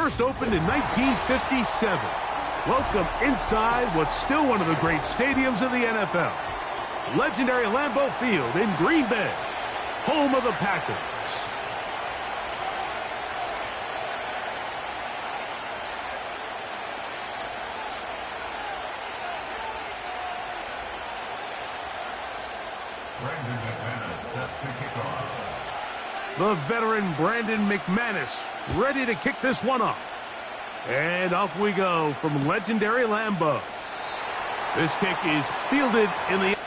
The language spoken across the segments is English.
first opened in 1957. Welcome inside what's still one of the great stadiums of the NFL. Legendary Lambeau Field in Green Bay, home of the Packers. The veteran Brandon McManus ready to kick this one off. And off we go from legendary Lambeau. This kick is fielded in the...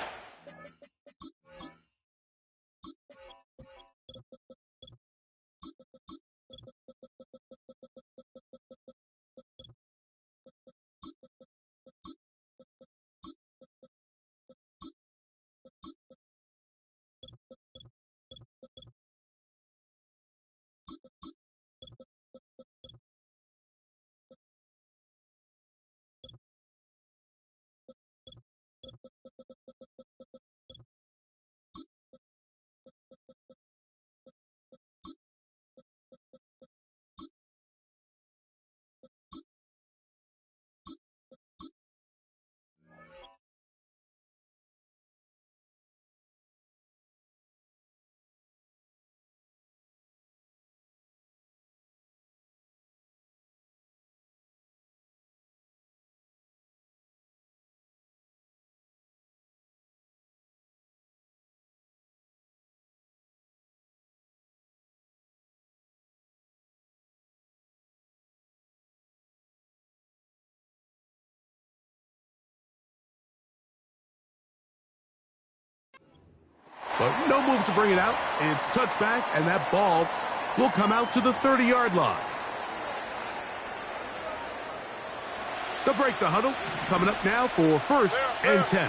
But no move to bring it out. It's touchback, and that ball will come out to the 30-yard line. They'll break the huddle. Coming up now for first and 10.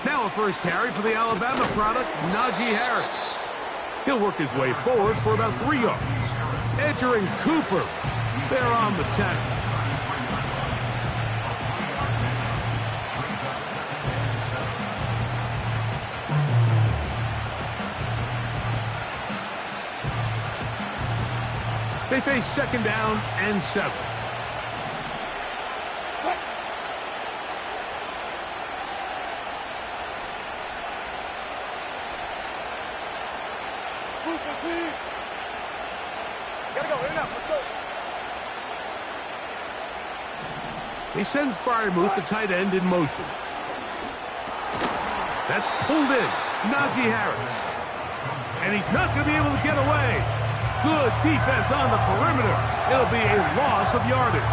Now a first carry for the Alabama product, Najee Harris. He'll work his way forward for about 3 yards. Edger and Cooper, they're on the tackle. They face second down and 7. They send Freiermuth, the tight end, in motion. That's pulled in. Najee Harris. And he's not going to be able to get away. Good defense on the perimeter. It'll be a loss of yardage.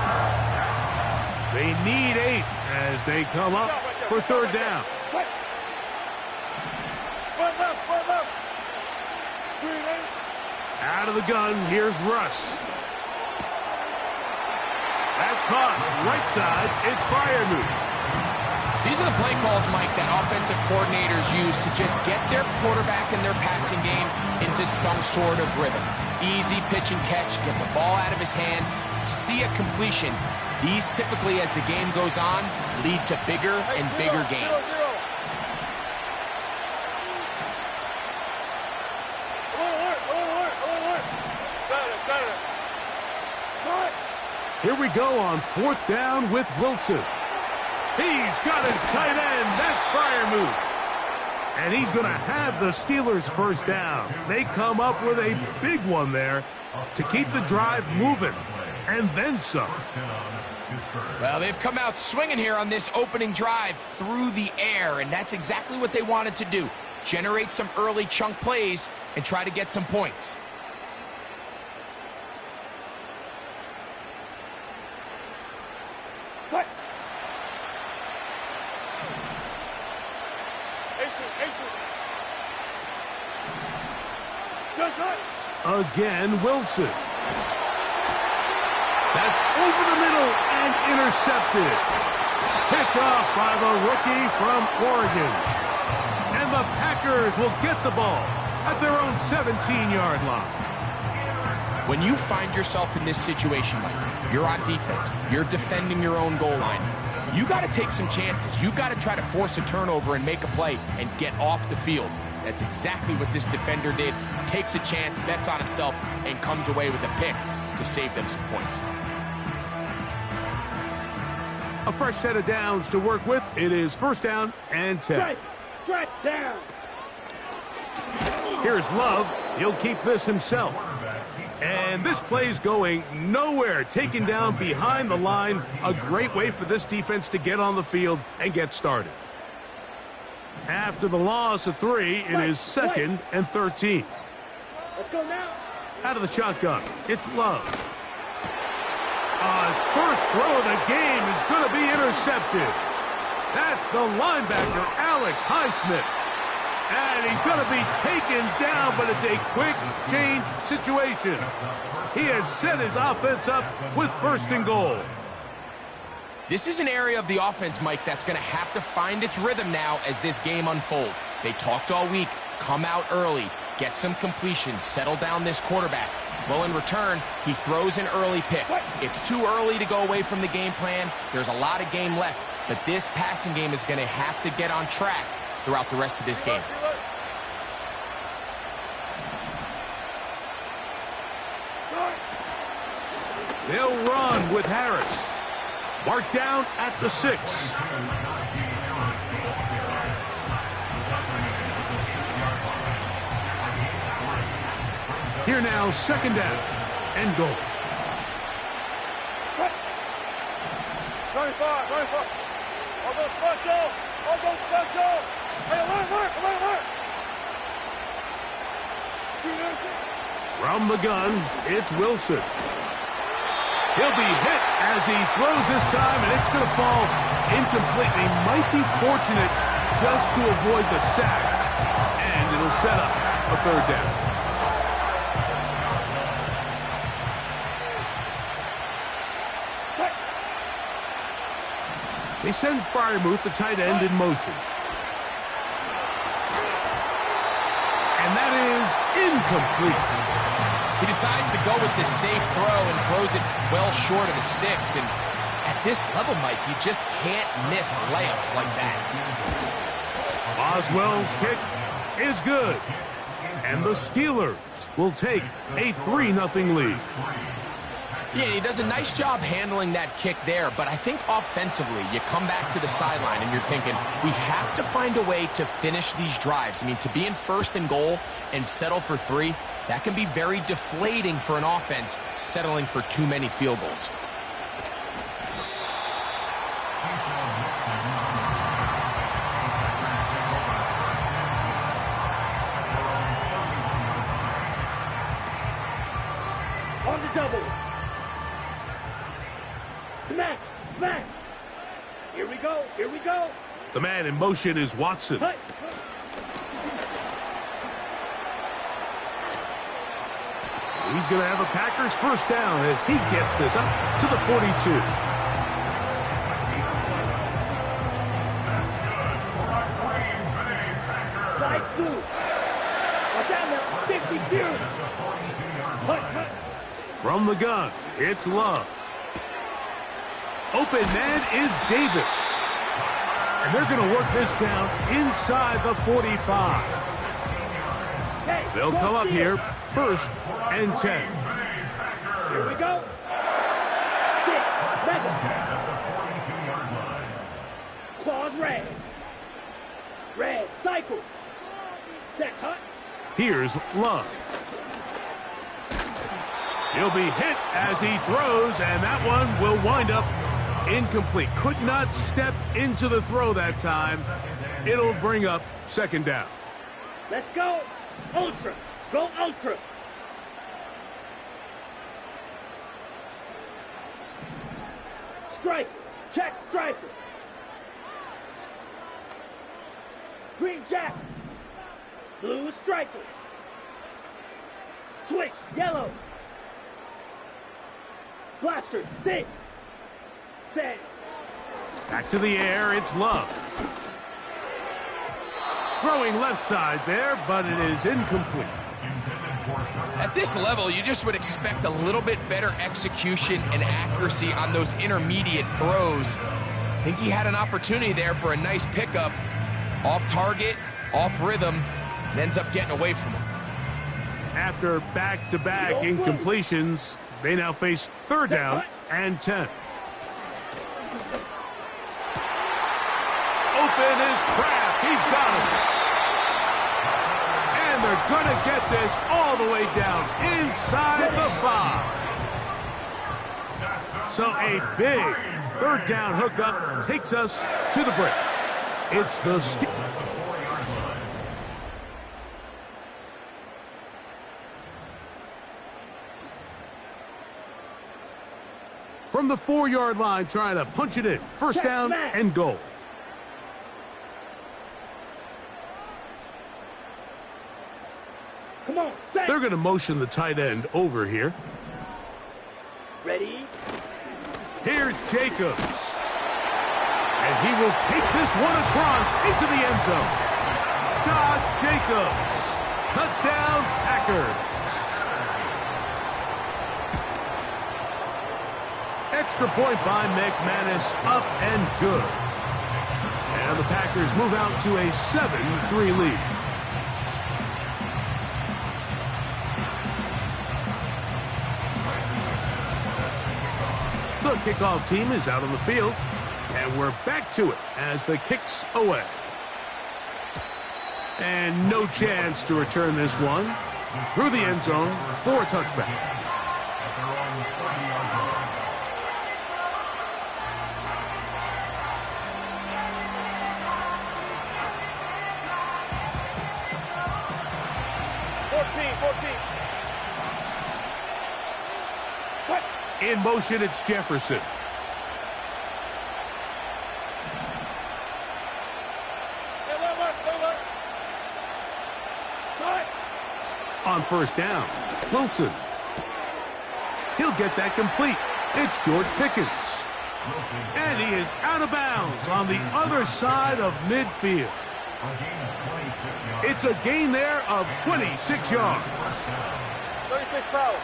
They need 8 as they come up for third down. Out of the gun, here's Russ. That's caught. Right side, it's Freiermuth. These are the play calls, Mike, that offensive coordinators use to just get their quarterback and their passing game into some sort of rhythm. Easy pitch and catch, get the ball out of his hand, see a completion. These typically, as the game goes on, lead to bigger and bigger gains. Here we go on fourth down with Wilson. He's got his tight end. That's Freiermuth. And he's going to have the Steelers first down. They come up with a big one there to keep the drive moving. And then some. Well, they've come out swinging here on this opening drive through the air, and that's exactly what they wanted to do. Generate some early chunk plays and try to get some points. Again, Wilson. That's over the middle and intercepted. Picked off by the rookie from Oregon. And the Packers will get the ball at their own 17-yard line. When you find yourself in this situation, Mike, you're on defense, you're defending your own goal line, you got to take some chances. You've got to try to force a turnover and make a play and get off the field. That's exactly what this defender did. Takes a chance, bets on himself, and comes away with a pick to save them some points. A fresh set of downs to work with. It is first down and 10. Strike down. Here's Love. He'll keep this himself. And this play's going nowhere. Taken down behind the line. A great way for this defense to get on the field and get started. After the loss of 3, it is second and 13. Let's go now. Out of the shotgun, it's Love. His first throw of the game is going to be intercepted. That's the linebacker, Alex Highsmith. And he's going to be taken down, but it's a quick change situation. He has set his offense up with first and goal. This is an area of the offense, Mike, that's going to have to find its rhythm now as this game unfolds. They talked all week, come out early, get some completions, settle down this quarterback. Well, in return, he throws an early pick. It's too early to go away from the game plan. There's a lot of game left, but this passing game is going to have to get on track throughout the rest of this game. They'll run with Harris. Marked down at the 6. Here now, second down and goal. 25. All those special. Hey, work. From the gun, it's Wilson. He'll be hit as he throws this time, and it's going to fall incomplete. He might be fortunate just to avoid the sack, and it'll set up a third down. They send Freiermuth, the tight end, in motion. And that is incomplete. He decides to go with this safe throw and throws it well short of the sticks. And at this level, Mike, you just can't miss layups like that. Boswell's kick is good. And the Steelers will take a 3-0 lead. Yeah, he does a nice job handling that kick there, but I think offensively, you come back to the sideline and you're thinking, we have to find a way to finish these drives. I mean, to be in first and goal and settle for 3, that can be very deflating for an offense settling for too many field goals. On the double. Smack. Here we go. The man in motion is Watson. Hey. He's going to have a Packers first down as he gets this up to the 42. Side 2. Watch out now. 52. From the gun, it's Love. Open man is Davis. And they're going to work this down inside the 45. They'll come up here, first and 10. Here we go. 6, 7. Claws red. Red, cycle. Set cut. Here's Love. He'll be hit as he throws, and that one will wind up incomplete. Could not step into the throw that time. It'll bring up second down. Let's go. Ultra. Go ultra. Striker. Check striker. Green jack. Blue striker. Switch. Yellow. Blaster. 6. 7. Back to the air, it's Love. Throwing left side there, but it is incomplete. At this level, you just would expect a little bit better execution and accuracy on those intermediate throws. I think he had an opportunity there for a nice pickup. Off target, off rhythm, and ends up getting away from him. After back-to-back incompletions, they now face 3rd down and 10. Open is Kraft. He's got him. And they're going to get this all the way down inside the 5. So a big 3rd down hookup takes us to the break. It's the from the 4-yard line, trying to punch it in. 1st down and goal. Come on, set. They're going to motion the tight end over here. Ready? Here's Jacobs. And he will take this one across into the end zone. Josh Jacobs. Touchdown, Packers. Extra point by McManus, up and good. And the Packers move out to a 7-3 lead. The kickoff team is out on the field, and we're back to it as the kick's away. And no chance to return this one through the end zone for a touchback. In motion, it's Jefferson. On 1st down, Wilson. He'll get that complete. It's George Pickens. And he is out of bounds on the other side of midfield. It's a gain there of 26 yards. 36 foul.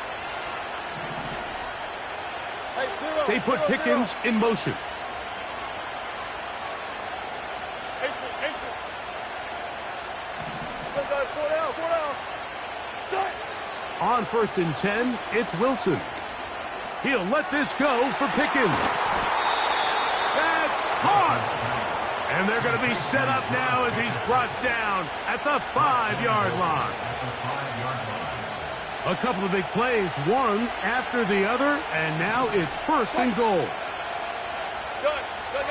They put Pickens in motion. On 1st and 10, it's Wilson. He'll let this go for Pickens. That's caught. And they're going to be set up now as he's brought down at the 5-yard line. A couple of big plays, one after the other, and now it's 1st and goal.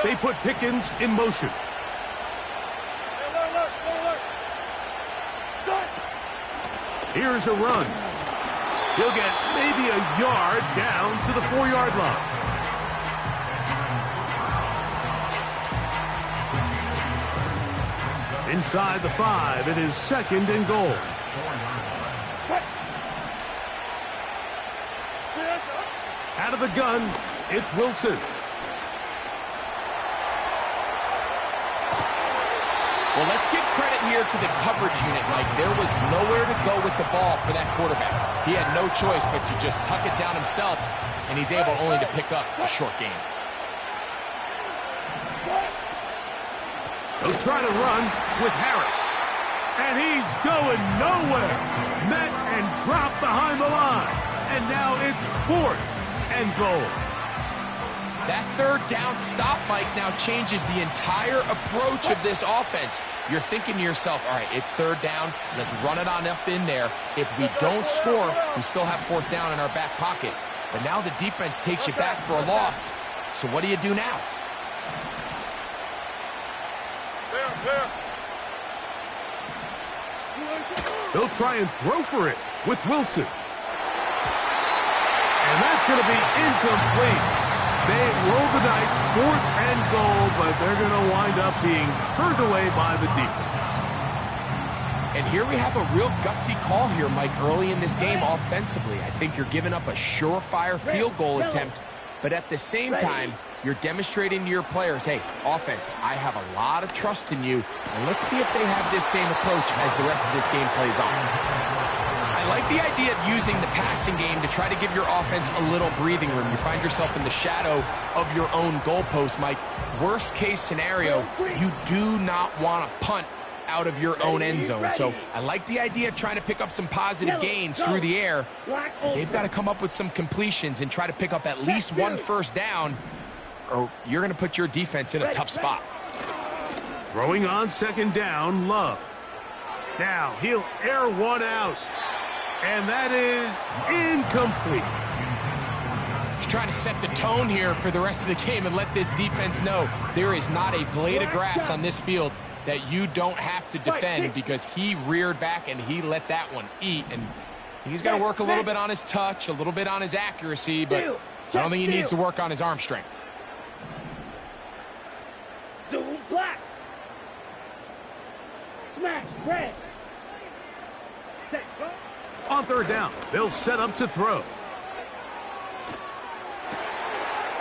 They put Pickens in motion. Here's a run. He'll get maybe a yard down to the 4-yard line. Inside the 5, it is 2nd and goal. Out of the gun, it's Wilson. Well, let's give credit here to the coverage unit, Mike. There was nowhere to go with the ball for that quarterback. He had no choice but to just tuck it down himself, and he's able only to pick up a short gain. They'll try to run with Harris. And he's going nowhere. Met and dropped behind the line. And now it's 4th and goal. That 3rd down stop, Mike, now changes the entire approach of this offense. You're thinking to yourself, all right, it's 3rd down. Let's run it on up in there. If we don't score, we still have 4th down in our back pocket. But now the defense takes you back for a loss. So what do you do now? They'll try and throw for it with Wilson. And that's going to be incomplete. They roll the dice, 4th and goal, but they're going to wind up being turned away by the defense. And here we have a real gutsy call here, Mike, early in this game offensively. I think you're giving up a surefire field goal attempt, but at the same time, you're demonstrating to your players, hey, offense, I have a lot of trust in you, and let's see if they have this same approach as the rest of this game plays on. I like the idea of using the passing game to try to give your offense a little breathing room. You find yourself in the shadow of your own goalpost, Mike. Worst case scenario, you do not want to punt out of your own end zone. So I like the idea of trying to pick up some positive gains through the air. They've got to come up with some completions and try to pick up at least one first down, or you're going to put your defense in a tough spot. Throwing on second down, Love. Now he'll air one out, and that is incomplete. He's trying to set the tone here for the rest of the game and let this defense know there is not a blade of grass on this field that you don't have to defend, because he reared back and he let that one eat. And he's got to work a little bit on his touch, a little bit on his accuracy, but I don't think he needs to work on his arm strength. Black. Smash, red. Set, go. On third down, they'll set up to throw.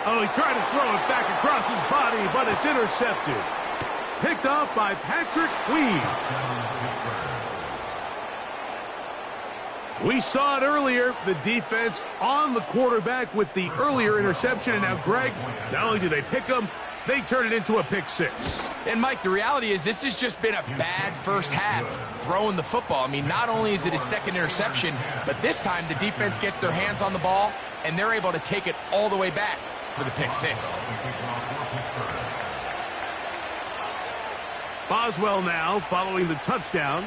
Oh, he tried to throw it back across his body, but it's intercepted. Picked off by Patrick Queen. We saw it earlier, the defense on the quarterback with the earlier interception. And now, Greg, not only do they pick him, they turn it into a pick six. And, Mike, the reality is this has just been a bad first half throwing the football. I mean, not only is it his second interception, but this time the defense gets their hands on the ball, and they're able to take it all the way back for the pick six. Boswell now following the touchdown.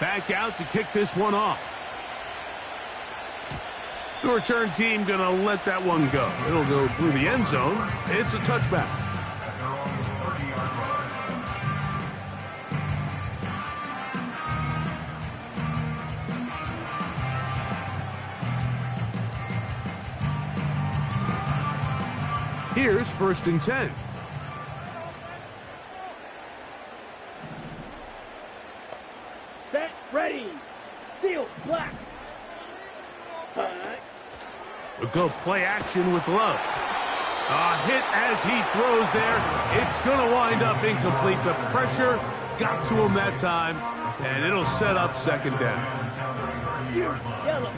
Back out to kick this one off. The return team going to let that one go. It'll go through the end zone. It's a touchback. Here's 1st and 10. Set, ready. Steel, black. We'll go play action with Love. A hit as he throws there. It's going to wind up incomplete. The pressure got to him that time, and it'll set up second down. Yellow.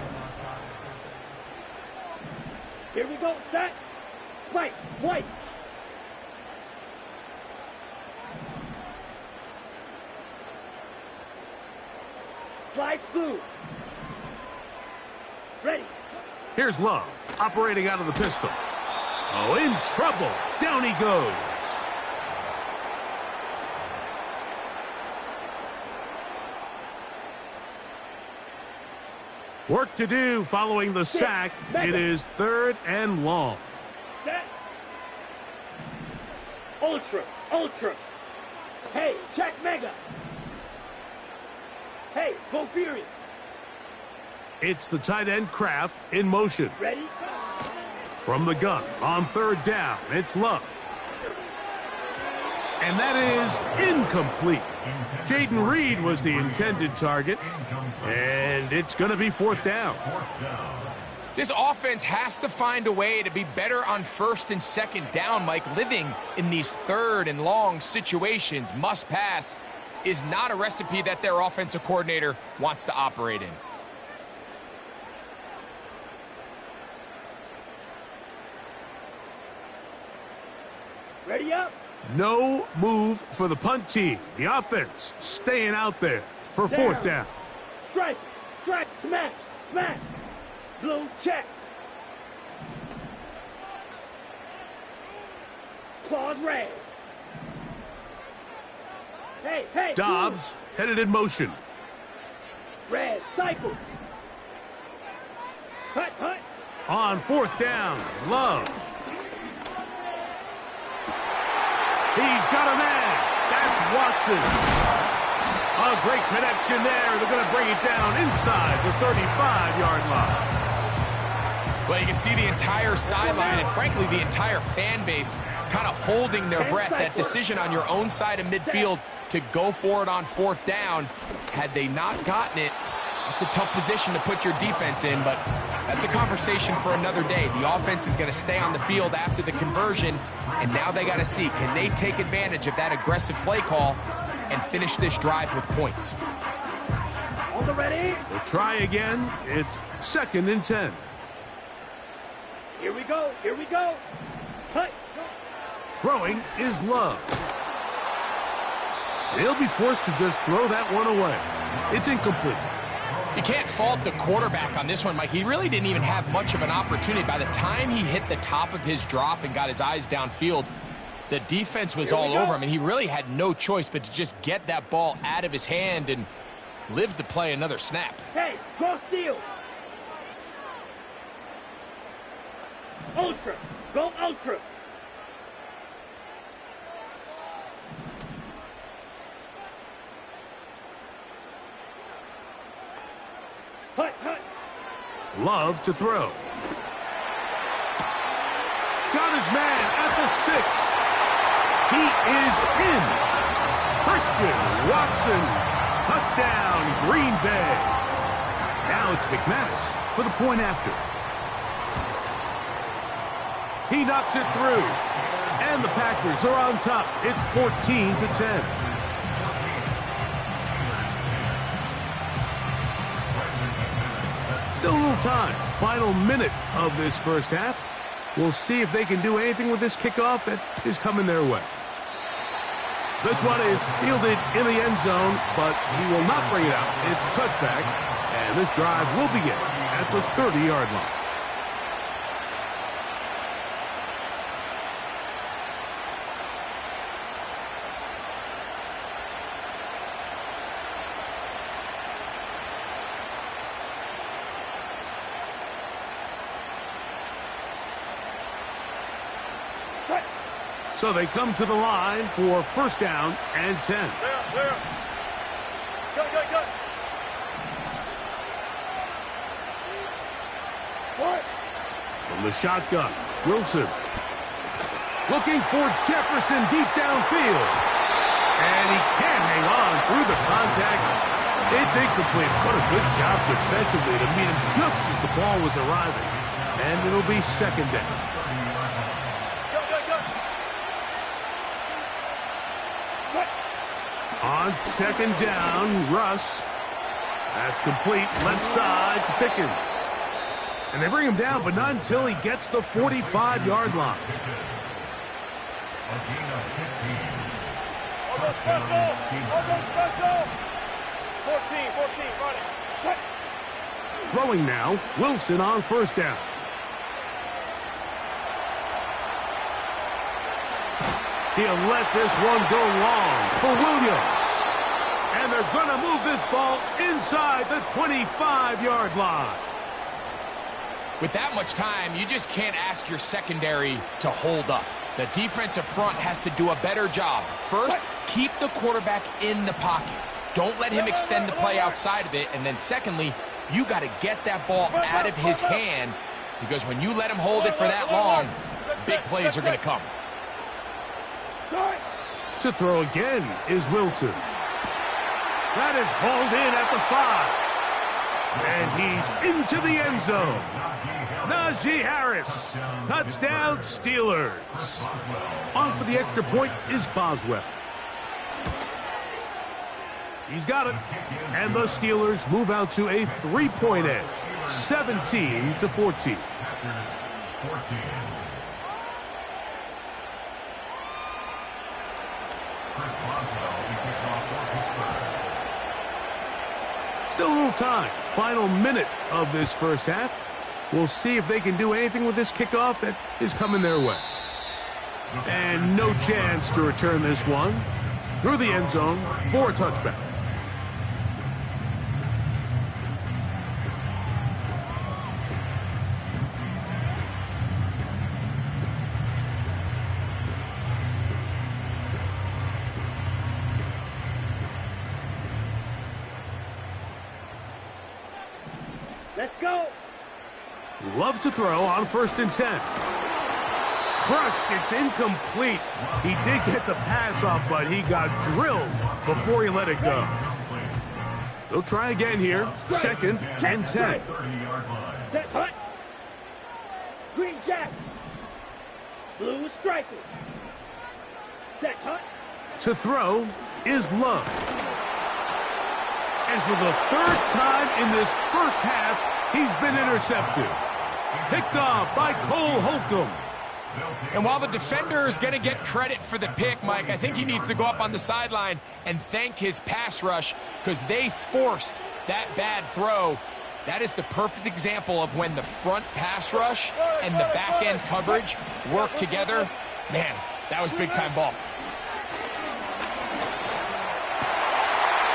Here we go, set. White, white. Flag blue. Ready. Here's Love, operating out of the pistol. Oh, in trouble. Down he goes. Work to do following the sack. It is 3rd and long. Set. Ultra, ultra. Hey, check mega. Hey, go furious. It's the tight end Kraft in motion. Ready? From the gun on 3rd down, it's Love. And that is incomplete. Jaden Reed was the intended target, and it's going to be 4th down. This offense has to find a way to be better on 1st and 2nd down, Mike. Living in these 3rd and long situations, must pass, is not a recipe that their offensive coordinator wants to operate in. Ready up. No move for the punt team. The offense staying out there for 4th down. Strike, strike, smash, smash. Blue check. Claws red. Hey, hey. Dobbs headed in motion. Red, cycle. Hut, hut. On 4th down, Love. He's got a man. That's Watson. A great connection there. They're going to bring it down inside the 35-yard line. Well, you can see the entire sideline and, frankly, the entire fan base kind of holding their breath. That decision on your own side of midfield to go for it on 4th down, had they not gotten it, it's a tough position to put your defense in, but that's a conversation for another day. The offense is going to stay on the field after the conversion, and now they got to see, can they take advantage of that aggressive play call and finish this drive with points? On the ready. We'll try again. It's 2nd and 10. Here we go, here we go. Hut. Throwing is Love. He'll be forced to just throw that one away. It's incomplete. You can't fault the quarterback on this one, Mike. He really didn't even have much of an opportunity. By the time he hit the top of his drop and got his eyes downfield, the defense was all over him, and he really had no choice but to just get that ball out of his hand and live to play another snap. Hey, go steal. Ultra. Go ultra. Hut, hut. Love to throw. Got his man at the 6. He is in. Christian Watson. Touchdown, Green Bay. Now it's McManus for the point after. He knocks it through. And the Packers are on top. It's 14-10. Still a little time. Final minute of this first half. We'll see if they can do anything with this kickoff that is coming their way. This one is fielded in the end zone, but he will not bring it out. It's touchback, and this drive will begin at the 30-yard line. So they come to the line for first down and 10. Clear, clear. Go, go, go. What? From the shotgun, Wilson. Looking for Jefferson deep downfield. And he can't hang on through the contact. It's incomplete. What a good job defensively to meet him just as the ball was arriving. And it'll be second down. On second down, Russ. That's complete. Left side to Pickens. And they bring him down, but not until he gets the 45-yard line. Almost special. Almost special. 14, running. Throwing now, Wilson on first down. He'll let this one go long for Williams. And they're going to move this ball inside the 25-yard line. With that much time, you just can't ask your secondary to hold up. The defensive front has to do a better job. First, keep the quarterback in the pocket. Don't let him extend the play outside of it. And then secondly, you got to get that ball out of his hand, because when you let him hold it for that long, big plays are going to come. To throw again is Wilson. That is hauled in at the 5. And he's into the end zone. Najee Harris. Touchdown, Steelers. On for the extra point is Boswell. He's got it. And the Steelers move out to a 3-point edge. 17-14. Still a little time. Final minute of this first half. We'll see if they can do anything with this kickoff that is coming their way. And no chance to return this one. Through the end zone for a touchback. Let's go. Love to throw on first and 10. Crushed. It's incomplete. He did get the pass off, but he got drilled before he let it go. They'll try again here. Second and 10. Set hut. Green jack. Blue striker. Set hut. To throw is Love. And for the third time in this first half, he's been intercepted. Picked off by Cole Holcomb. And while the defender is going to get credit for the pick, Mike, I think he needs to go up on the sideline and thank his pass rush because they forced that bad throw. That is the perfect example of when the front pass rush and the back-end coverage work together. Man, that was big-time ball.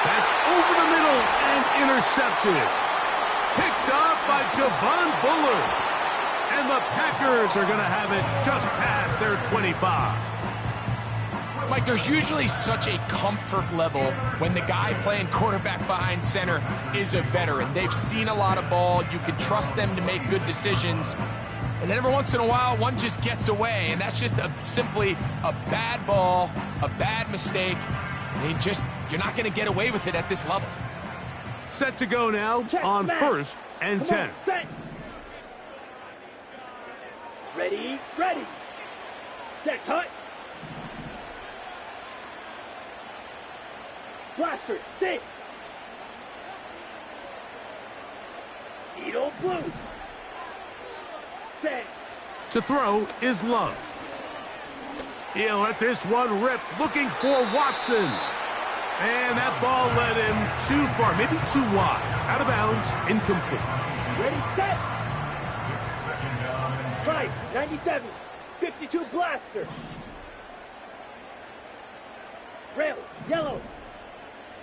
That's over the middle and intercepted. Picked off by Javon Bullard. And the Packers are going to have it just past their 25. Mike, there's usually such a comfort level when the guy playing quarterback behind center is a veteran. They've seen a lot of ball. You can trust them to make good decisions. And then every once in a while, one just gets away. And that's just simply a bad ball, a bad mistake. You're not going to get away with it at this level. Set to go now on 1st and 10. Ready, ready. Set, cut. Blaster, sit. Needle blue. Set. To throw is Love. He'll let this one rip, looking for Watson. And that ball led him too far, maybe too wide. Out of bounds, incomplete. Ready, set. Right, 97, 52 blaster. Rail, yellow.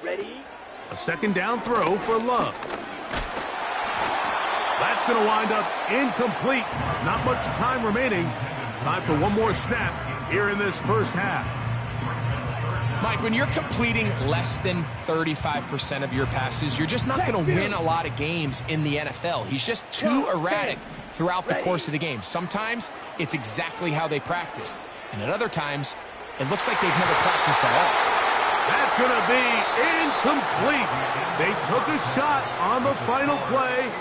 Ready. A second down throw for Love. That's going to wind up incomplete. Not much time remaining. Time for one more snap here in this first half. Mike, when you're completing less than 35% of your passes, you're just not going to win a lot of games in the NFL. He's just too erratic throughout the course of the game. Sometimes it's exactly how they practiced. And at other times, it looks like they've never practiced at all. That's going to be incomplete. They took a shot on the final play.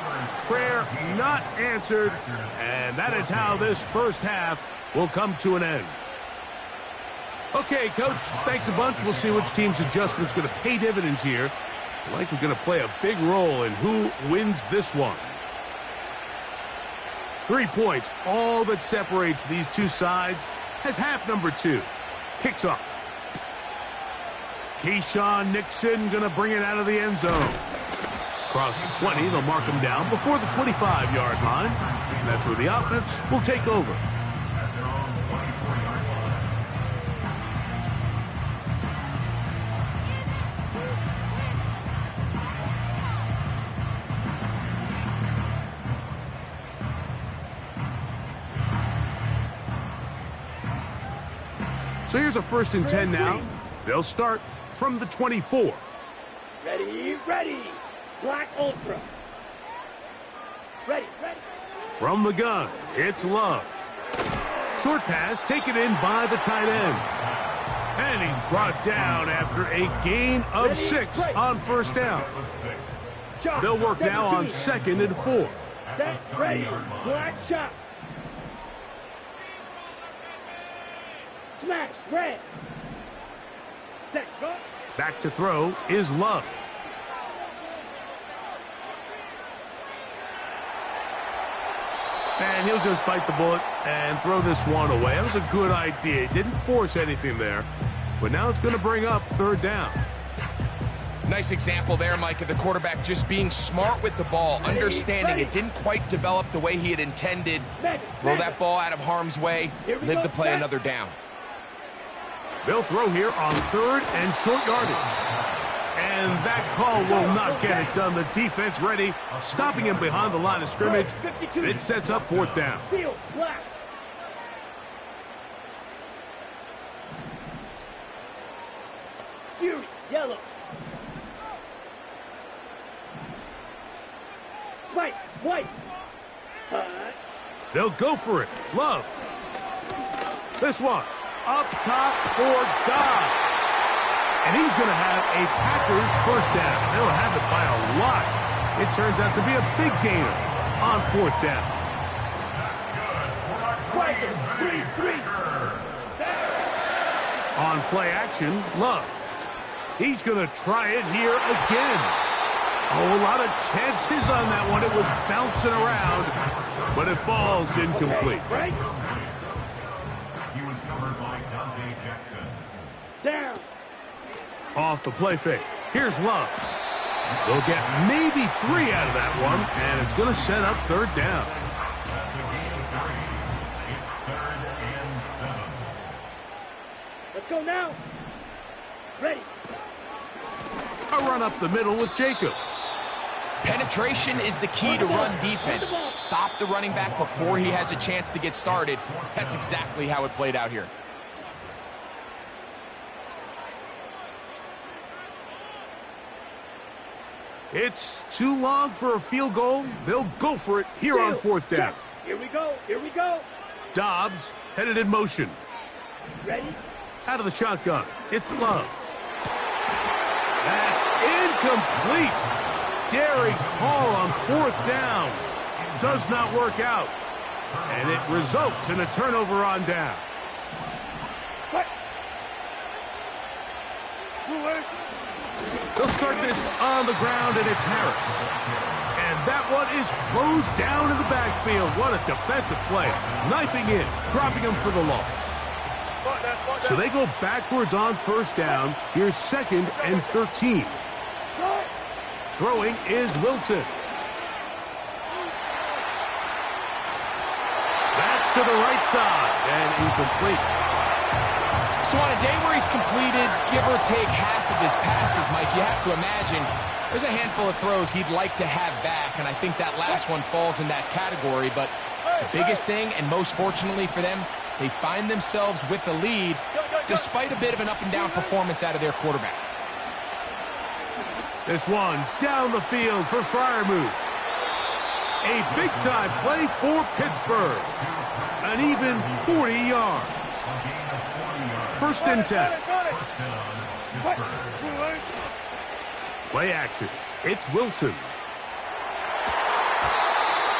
Prayer not answered. And that is how this first half will come to an end. Okay, Coach, thanks a bunch. We'll see which team's adjustment's going to pay dividends here. Likely going to play a big role in who wins this one. 3 points, all that separates these two sides, as half number 2 kicks off. Keyshawn Nixon going to bring it out of the end zone. Across the 20, they'll mark him down before the 25-yard line. And that's where the offense will take over. So here's a 1st and 10 now. They'll start from the 24. Ready, ready. Black Ultra. Ready, ready. From the gun, it's Love. Short pass taken in by the tight end. And he's brought down after a gain of 6 on 1st down. They'll work now on 2nd and 4. Set, ready. Black shot. Smash, red. Set, go. Back to throw is Love. And he'll just bite the bullet and throw this one away. That was a good idea. Didn't force anything there. But now it's going to bring up 3rd down. Nice example there, Mike, of the quarterback just being smart with the ball, understanding it didn't quite develop the way he had intended. Throw that ball out of harm's way, live to play another down. They'll throw here on 3rd and short yardage. And that call will not get it done. The defense ready, stopping him behind the line of scrimmage. It sets up 4th down. Black. Fury, yellow. White. They'll go for it. Love. This one. Up top for Dobbs. And he's going to have a Packers 1st down. They'll have it by a lot. It turns out to be a big gainer on 4th down. On play action, Love. He's going to try it here again. Oh, a lot of chances on that one. It was bouncing around, but it falls incomplete. Down. Off the play fake. Here's Love. They'll get maybe 3 out of that one, and it's going to set up third down. Let's go now. Ready. A run up the middle with Jacobs. Penetration is the key to run defense. Stop the running back before he has a chance to get started. That's exactly how it played out here. It's too long for a field goal. They'll go for it here on fourth down. Here we go. Here we go. Dobbs headed in motion. Ready. Out of the shotgun. It's Love. That's incomplete. Daring call on fourth down. Does not work out. And it results in a turnover on downs. They'll start this on the ground, and it's Harris. And that one is closed down in the backfield. What a defensive play. Knifing in, dropping him for the loss. So they go backwards on first down. Here's 2nd and 13. Throwing is Wilson. That's to the right side and incomplete. So on a day where he's completed, give or take half of his passes, Mike, you have to imagine there's a handful of throws he'd like to have back, and I think that last one falls in that category. But the biggest thing, and most fortunately for them, they find themselves with a lead despite a bit of an up-and-down performance out of their quarterback. This one down the field for Freiermuth. A big-time play for Pittsburgh. An even 40 yards. 1st and 10. Play action. It's Wilson.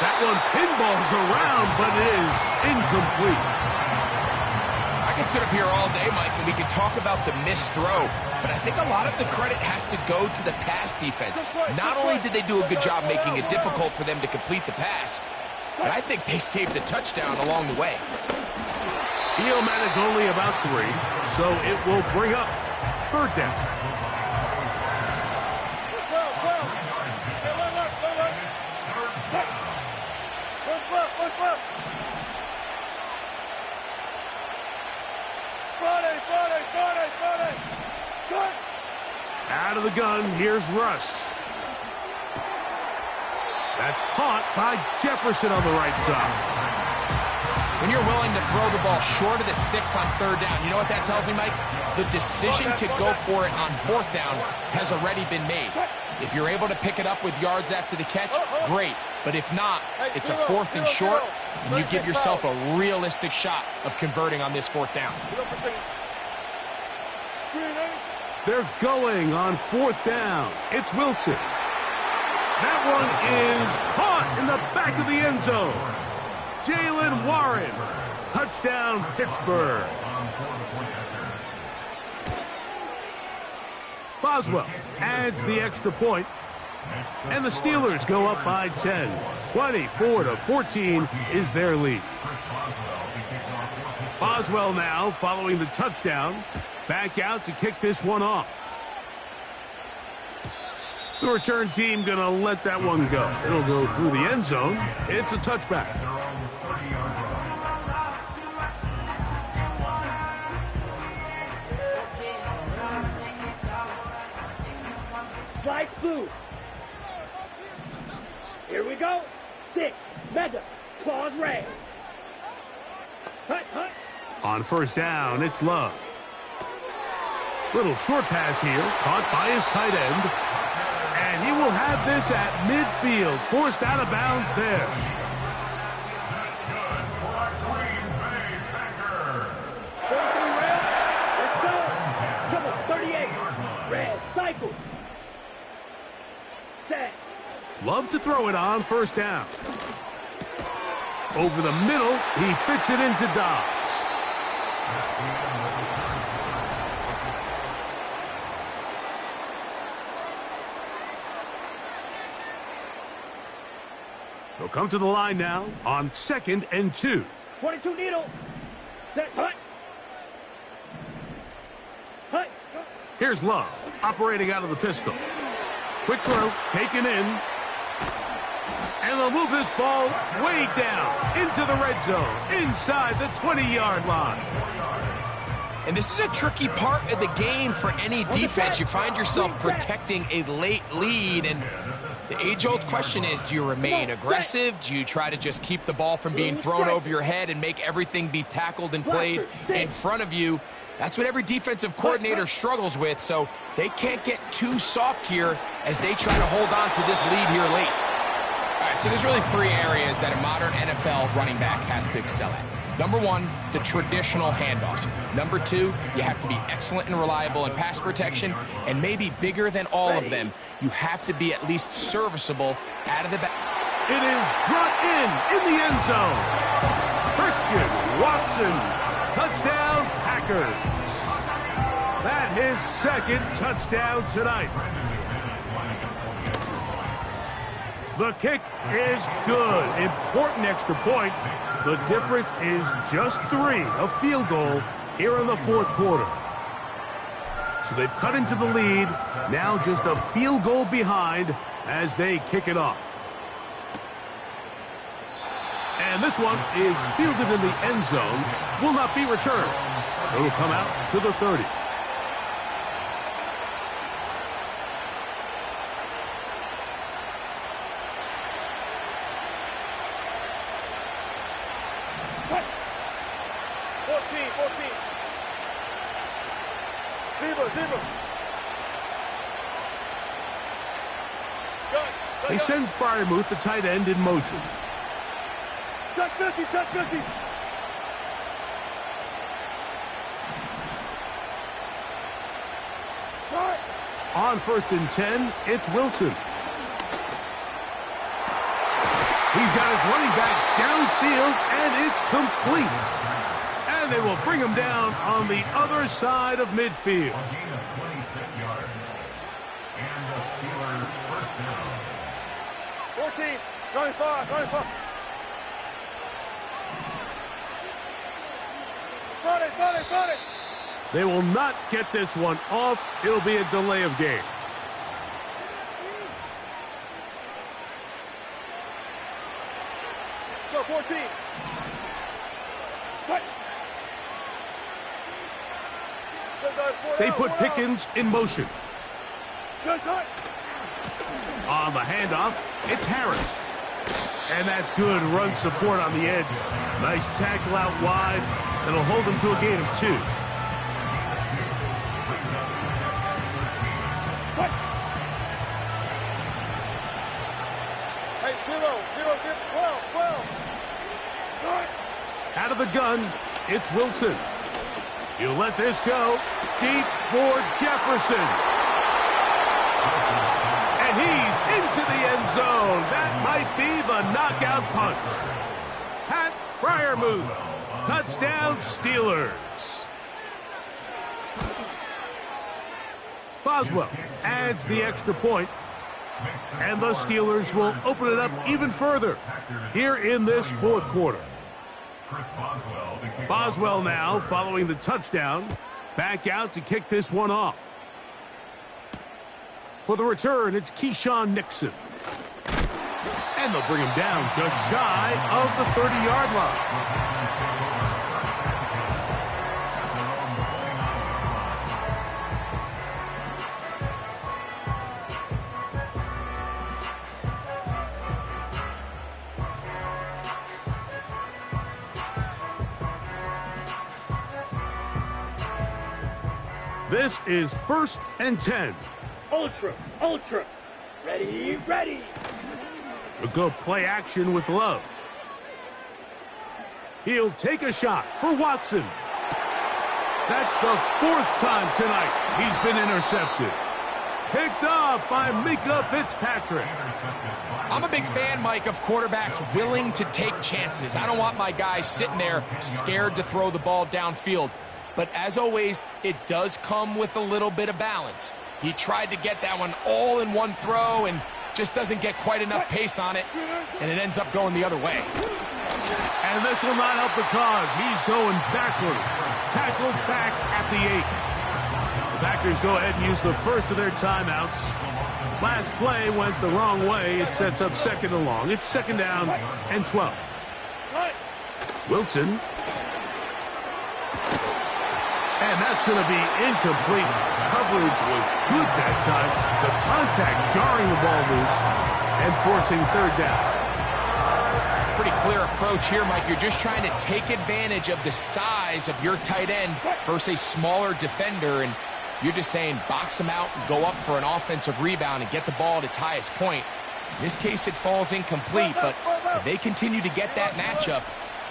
That one pinballs around, but it is incomplete. I can sit up here all day, Mike, and we can talk about the missed throw, but I think a lot of the credit has to go to the pass defense. Not only did they do a good job making it difficult for them to complete the pass, but I think they saved a touchdown along the way. He'll manage only about 3, so it will bring up third down. Out of the gun, here's Russ. That's caught by Jefferson on the right side. When you're willing to throw the ball short of the sticks on third down, you know what that tells me, Mike? The decision to go for it on fourth down has already been made. If you're able to pick it up with yards after the catch, great. But if not, it's a 4th and short, and you give yourself a realistic shot of converting on this fourth down. They're going on fourth down. It's Wilson. That one is caught in the back of the end zone. Jalen Warren. Touchdown, Pittsburgh. Boswell adds the extra point, and the Steelers go up by 10. 24-14 is their lead. Boswell now following the touchdown. Back out to kick this one off. The return team going to let that one go. It'll go through the end zone. It's a touchback. Slide through. Here we go. 6. Mega. Claws red. Hut, hut. On first down, it's Love. Little short pass here, caught by his tight end. And he will have this at midfield, forced out of bounds there. Let's go. Trouble 38. Red cycle. Set. Love to throw it on first down. Over the middle, he fits it into Dobbs. They'll come to the line now on 2nd and 2. 22 needle. Set. Hut. Here's Love, operating out of the pistol. Quick throw, taken in. And they'll move this ball way down into the red zone, inside the 20-yard line. And this is a tricky part of the game for any defense. You find yourself protecting a late lead, and the age-old question is, do you remain aggressive? Do you try to just keep the ball from being thrown over your head and make everything be tackled and played in front of you? That's what every defensive coordinator struggles with, so they can't get too soft here as they try to hold on to this lead here late. All right, so there's really three areas that a modern NFL running back has to excel at. Number one, the traditional handoffs. Number two, you have to be excellent and reliable in pass protection, and maybe bigger than all of them, you have to be at least serviceable out of the back. It is brought in the end zone. Christian Watson, touchdown Packers. That his second touchdown tonight. The kick is good. Important extra point. The difference is just 3, a field goal here in the fourth quarter. So they've cut into the lead. Now just a field goal behind as they kick it off. And this one is fielded in the end zone. Will not be returned. So it'll come out to the 30. They send Freiermuth, the tight end, in motion. Touch 50, touch 50. On 1st and 10, it's Wilson. He's got his running back downfield, and it's complete. And they will bring him down on the other side of midfield. 14, 95, 95. Got it. They will not get this one off. It'll be a delay of game. Go, 14. Cut. They put Pickens in motion. Good touch. On the handoff, it's Harris. And that's good run support on the edge. Nice tackle out wide. That'll hold them to a gain of 2. What? Hey, 0, 12. Out of the gun, it's Wilson. He'll let this go. Deep for Jefferson. And he's into the end zone. That might be the knockout punch. Pat Freiermuth. Touchdown, Steelers. Boswell adds the extra point, and the Steelers will open it up even further here in this fourth quarter. Boswell now, following the touchdown, back out to kick this one off. For the return, it's Keyshawn Nixon. And they'll bring him down just shy of the 30-yard line. This is 1st and 10. Ultra. Ready. A good play action with Love. He'll take a shot for Watson. That's the 4th time tonight he's been intercepted. Picked off by Mika Fitzpatrick. I'm a big fan, Mike, of quarterbacks willing to take chances. I don't want my guys sitting there scared to throw the ball downfield. But as always, it does come with a little bit of balance. He tried to get that one all in one throw and just doesn't get quite enough pace on it, and it ends up going the other way. And this will not help the cause. He's going backwards. Tackled back at the 8. Packers go ahead and use the first of their timeouts. Last play went the wrong way. It sets up second and long. It's second down and 12. Wilson. And that's going to be incomplete. Coverage was good that time. The contact jarring the ball loose and forcing third down. Pretty clear approach here, Mike. You're just trying to take advantage of the size of your tight end versus a smaller defender, and you're just saying box him out and go up for an offensive rebound and get the ball at its highest point. In this case, it falls incomplete, but if they continue to get that matchup,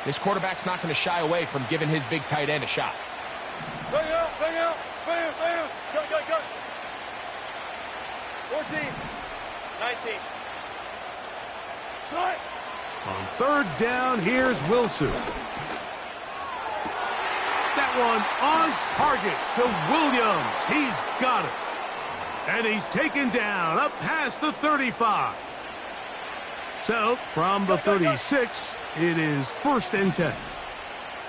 this quarterback's not going to shy away from giving his big tight end a shot. Bang out, bam, bam. Go. 14, 19. Cut. On third down, here's Wilson. That one on target to Williams. He's got it. And he's taken down up past the 35. So, from the 36, it is first and 10.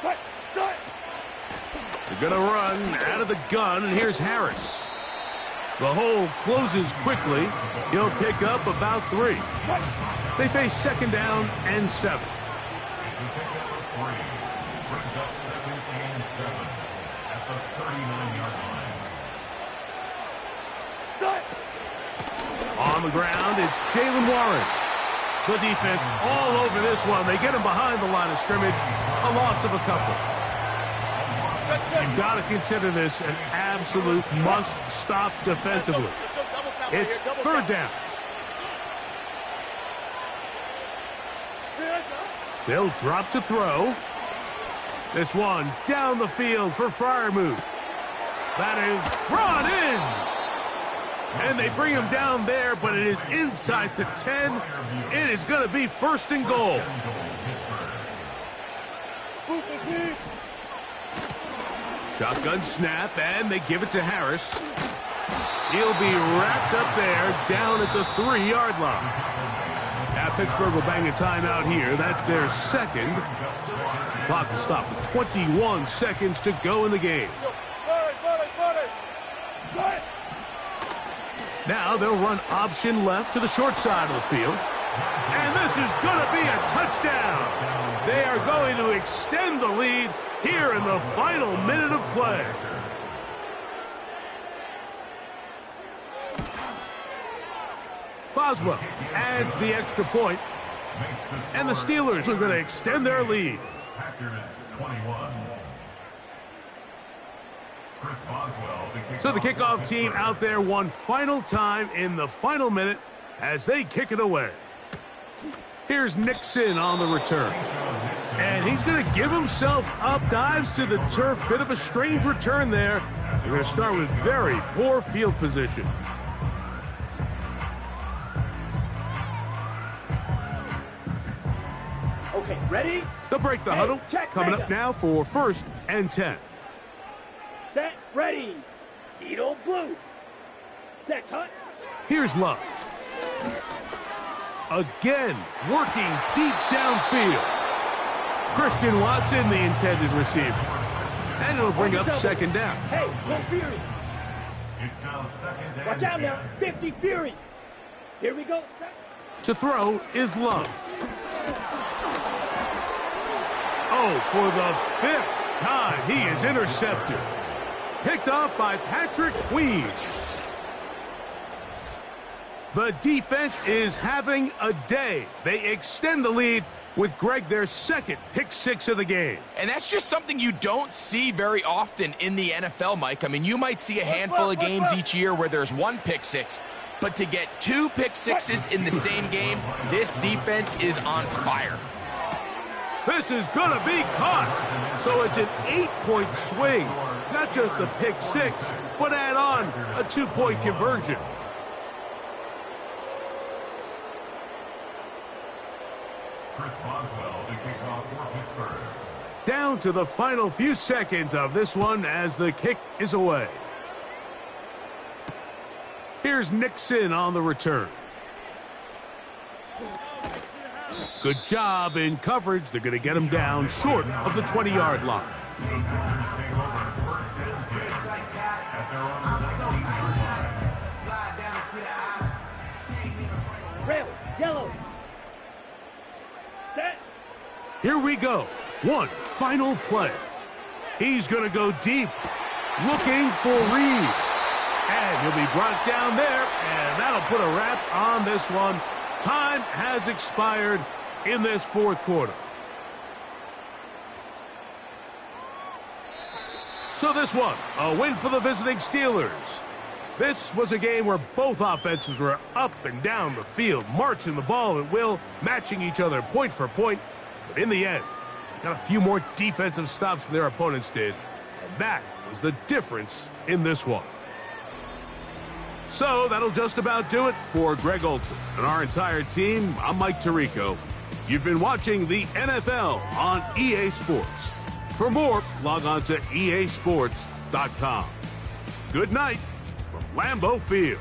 They're going to run out of the gun, and here's Harris. The hole closes quickly. He'll pick up about 3. They face second down and 7. On the ground, it's Jalen Warren. The defense all over this one. They get him behind the line of scrimmage. A loss of a couple. You've got to consider this an absolute must-stop defensively. It's third down. They'll drop to throw. This one down the field for Freiermuth. That is brought in. And they bring him down there, but it is inside the 10. It is going to be first and goal. Shotgun snap, and they give it to Harris. He'll be wrapped up there down at the 3-yard line. Now Pittsburgh will bang a timeout here. That's their second. The clock will stop with 21 seconds to go in the game. Now they'll run option left to the short side of the field. And this is going to be a touchdown. They are going to extend the lead here in the final minute of play. Boswell adds the extra point, and the Steelers are going to extend their lead. So the kickoff team out there one final time in the final minute as they kick it away. Here's Nixon on the return. And he's going to give himself up, dives to the turf. Bit of a strange return there. They're going to start with very poor field position. Okay, ready? They'll break the huddle. Coming up now for first and 10. Set, ready. Needle blue. Set, cut. Here's Love. Again, working deep downfield. Christian Watson, the intended receiver. And it'll bring up second down. Hey, no Fury. Watch out now. 50 Fury. Here we go. To throw is Love. Oh, for the 5th time, he is intercepted. Picked off by Patrick Queen. The defense is having a day. They extend the lead with Greg, their second pick 6 of the game. And that's just something you don't see very often in the NFL, Mike. I mean, you might see a handful of games each year where there's 1 pick 6, but to get 2 pick 6s in the same game, this defense is on fire. This is going to be caught. So it's an 8-point swing. Not just the pick 6, but add on a 2-point conversion. Down to the final few seconds of this one as the kick is away. Here's Nixon on the return. Good job in coverage. They're going to get him down short of the 20-yard line. Here we go. One final play. He's going to go deep, looking for Reed. And he'll be brought down there, and that'll put a wrap on this one. Time has expired in this fourth quarter. So this one, a win for the visiting Steelers. This was a game where both offenses were up and down the field, marching the ball at will, matching each other point for point. But in the end, they got a few more defensive stops than their opponents did. And that was the difference in this one. So that'll just about do it for Greg Olson and our entire team. I'm Mike Tirico. You've been watching the NFL on EA Sports. For more, log on to easports.com. Good night from Lambeau Field.